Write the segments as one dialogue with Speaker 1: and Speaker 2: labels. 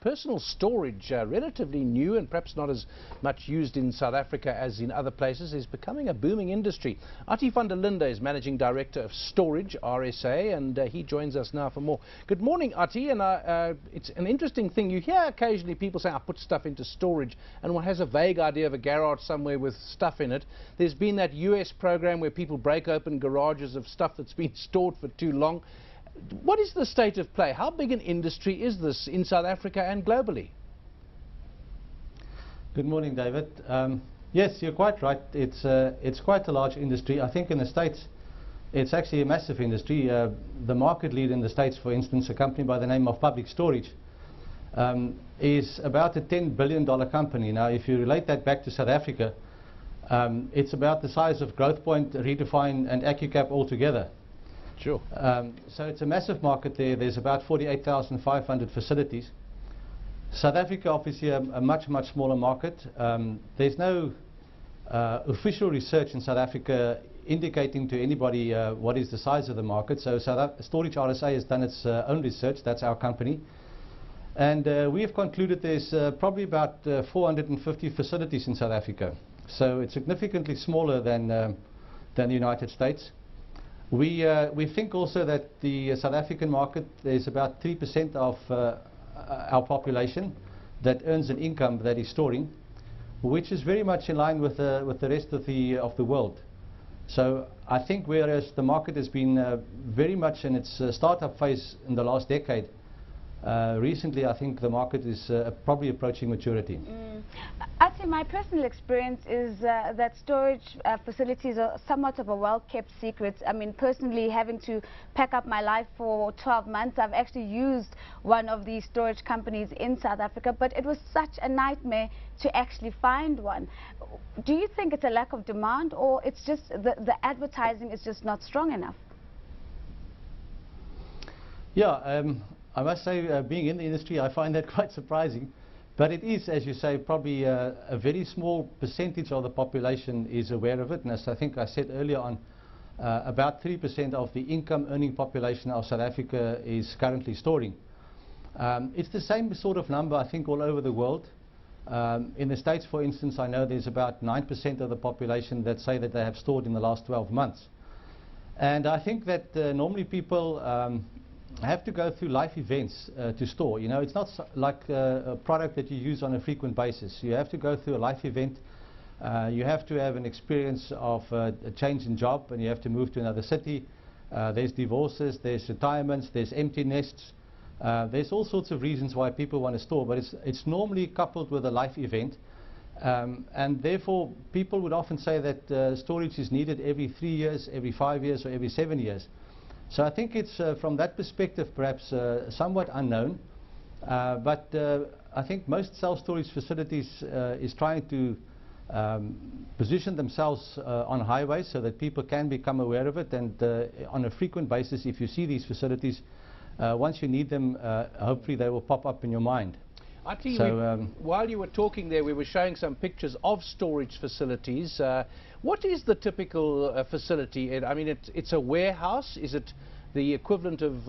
Speaker 1: Personal storage, relatively new and perhaps not as much used in South Africa as in other places, is becoming a booming industry. Attie van der Linde is Managing Director of Storage, RSA, and he joins us now for more. Good morning, Attie. And it's an interesting thing. You hear occasionally people say, I put stuff into storage, and one has a vague idea of a garage somewhere with stuff in it. There's been that US program where people break open garages of stuff that's been stored for too long. What is the state of play? How big an industry is this in South Africa and globally?
Speaker 2: Good morning, David. Yes, you're quite right. It's quite a large industry. I think in the States it's actually a massive industry. The market leader in the States, for instance, a company by the name of Public Storage, is about a $10 billion company. Now, if you relate that back to South Africa, it's about the size of Growthpoint, Redefine and AccuCap altogether.
Speaker 1: Sure.
Speaker 2: So it's a massive market there. There's about 48,500 facilities. South Africa, obviously, a much, much smaller market. There's no official research in South Africa indicating to anybody what is the size of the market. So Storage RSA has done its own research. That's our company. And we have concluded there's probably about 450 facilities in South Africa. So it's significantly smaller than the United States. We think also that the South African market, there's about 3% of our population that earns an income that is storing, which is very much in line with the rest of the world. So I think whereas the market has been very much in its startup phase in the last decade, recently I think the market is probably approaching maturity.
Speaker 3: Attie, my personal experience is that storage facilities are somewhat of a well-kept secret. I mean, personally, having to pack up my life for 12 months, I've actually used one of these storage companies in South Africa, but it was such a nightmare to actually find one. Do you think it's a lack of demand, or it's just the advertising is just not strong enough?
Speaker 2: Yeah, I must say, being in the industry, I find that quite surprising. But it is, as you say, probably a very small percentage of the population is aware of it. And as I think I said earlier on, about 3% of the income-earning population of South Africa is currently storing. It's the same sort of number, I think, all over the world. In the States, for instance, I know there's about 9% of the population that say that they have stored in the last 12 months. And I think that normally people have to go through life events to store. You know, it's not like a product that you use on a frequent basis. You have to go through a life event. You have to have an experience of a change in job, and you have to move to another city. There's divorces, there's retirements, there's empty nests. There's all sorts of reasons why people want to store, but it's normally coupled with a life event. And therefore, people would often say that storage is needed every 3 years, every 5 years, or every 7 years. So I think it's, from that perspective, perhaps somewhat unknown. But I think most self-storage facilities is trying to position themselves on highways so that people can become aware of it. And on a frequent basis, if you see these facilities, once you need them, hopefully they will pop up in your mind.
Speaker 1: Attie,
Speaker 2: So,
Speaker 1: while you were talking there, we were showing some pictures of storage facilities. What is the typical facility? I mean, it's a warehouse. Is it the equivalent of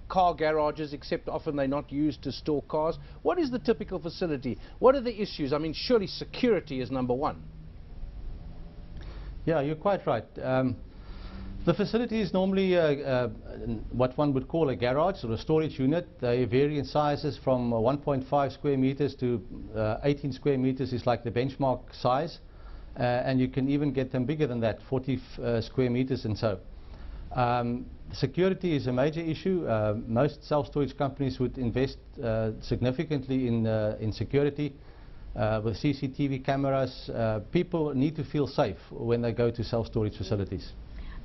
Speaker 1: car garages, except often they're not used to store cars? What is the typical facility? What are the issues? I mean, surely security is number one.
Speaker 2: Yeah, you're quite right. The facility is normally what one would call a garage or a storage unit. They vary in sizes from 1.5 square meters to 18 square meters is like the benchmark size. And you can even get them bigger than that, 40 square meters and so. Security is a major issue. Most self-storage companies would invest significantly in security with CCTV cameras. People need to feel safe when they go to self-storage facilities.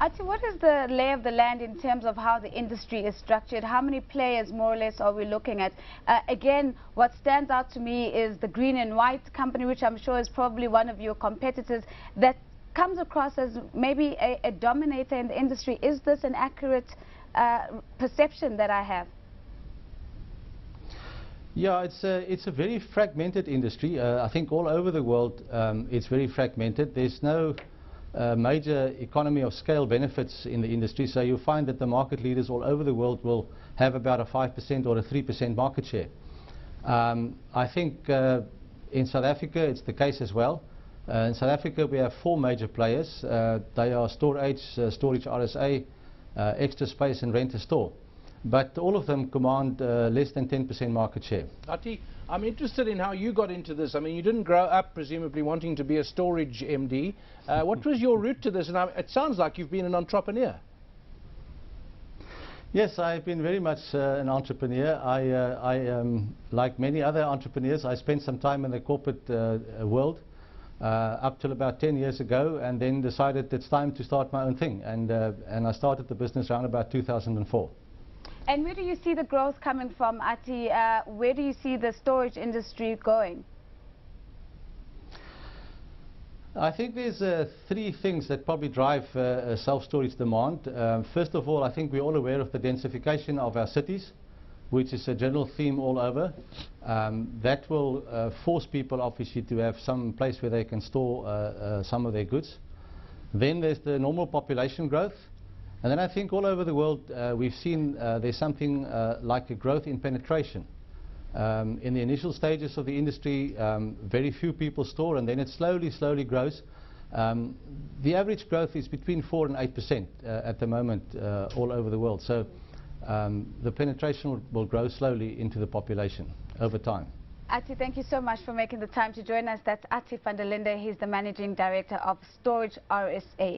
Speaker 3: Attie, what is the lay of the land in terms of how the industry is structured? How many players, more or less, are we looking at? Again, what stands out to me is the green and white company, which I'm sure is probably one of your competitors, that comes across as maybe a dominator in the industry. Is this an accurate perception that I have?
Speaker 2: Yeah, it's a very fragmented industry. I think all over the world it's very fragmented. There's no major economy of scale benefits in the industry, so you'll find that the market leaders all over the world will have about a 5% or a 3% market share. I think in South Africa it's the case as well. In South Africa we have 4 major players. They are Storage, Storage RSA, Extra Space and Rent a Store. But all of them command less than 10% market share.
Speaker 1: Attie, I'm interested in how you got into this. I mean, you didn't grow up presumably wanting to be a storage MD. What was your route to this? And it sounds like you've been an entrepreneur.
Speaker 2: Yes, I've been very much an entrepreneur. Like many other entrepreneurs, I spent some time in the corporate world up till about 10 years ago, and then decided it's time to start my own thing. And I started the business around about 2004.
Speaker 3: And where do you see the growth coming from, Attie? Where do you see the storage industry going?
Speaker 2: I think there's 3 things that probably drive self-storage demand. First of all, I think we're all aware of the densification of our cities, which is a general theme all over. That will force people obviously to have some place where they can store some of their goods. Then there's the normal population growth. And then I think all over the world we've seen there's something like a growth in penetration. In the initial stages of the industry, very few people store, and then it slowly grows. The average growth is between 4 and 8% at the moment all over the world. So the penetration will grow slowly into the population over time.
Speaker 3: Attie, thank you so much for making the time to join us. That's Attie van der Linde. He's the Managing Director of Storage RSA.